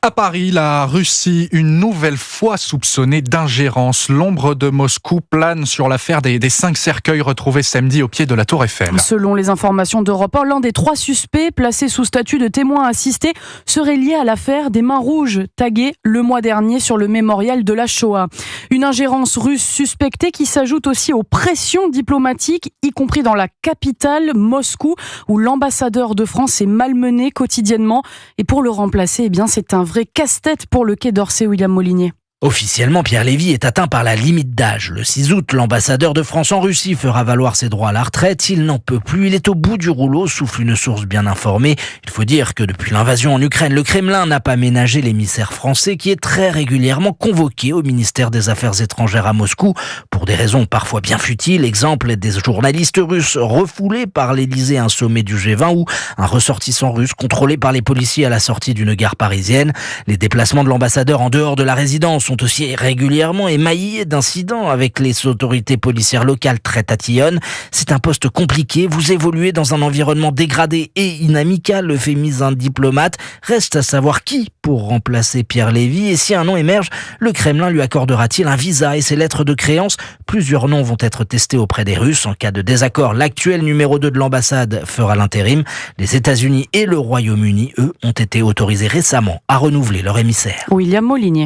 À Paris, la Russie, une nouvelle fois soupçonnée d'ingérence. L'ombre de Moscou plane sur l'affaire des 5 cercueils retrouvés samedi au pied de la Tour Eiffel. Selon les informations d'Europe 1, l'un des 3 suspects placés sous statut de témoin assisté serait lié à l'affaire des mains rouges, taguées le mois dernier sur le mémorial de la Shoah. Une ingérence russe suspectée qui s'ajoute aussi aux pressions diplomatiques, y compris dans la capitale, Moscou, où l'ambassadeur de France est malmené quotidiennement. Et pour le remplacer, c'est un vrai casse-tête pour le Quai d'Orsay, William Molinier. Officiellement, Pierre Lévy est atteint par la limite d'âge. Le 6 août, l'ambassadeur de France en Russie fera valoir ses droits à la retraite. Il n'en peut plus, il est au bout du rouleau, souffle une source bien informée. Il faut dire que depuis l'invasion en Ukraine, le Kremlin n'a pas ménagé l'émissaire français qui est très régulièrement convoqué au ministère des Affaires étrangères à Moscou pour des raisons parfois bien futiles. Exemple, des journalistes russes refoulés par l'Élysée à un sommet du G20 ou un ressortissant russe contrôlé par les policiers à la sortie d'une gare parisienne. Les déplacements de l'ambassadeur en dehors de la résidence sont aussi régulièrement émaillés d'incidents avec les autorités policières locales très tatillonnes. C'est un poste compliqué, vous évoluez dans un environnement dégradé et inamical, euphémise un diplomate. Reste à savoir qui pour remplacer Pierre Lévy, et si un nom émerge, le Kremlin lui accordera-t-il un visa et ses lettres de créance? Plusieurs noms vont être testés auprès des Russes. En cas de désaccord, l'actuel numéro 2 de l'ambassade fera l'intérim. Les États-Unis et le Royaume-Uni, eux, ont été autorisés récemment à renouveler leur émissaire. William Molinier.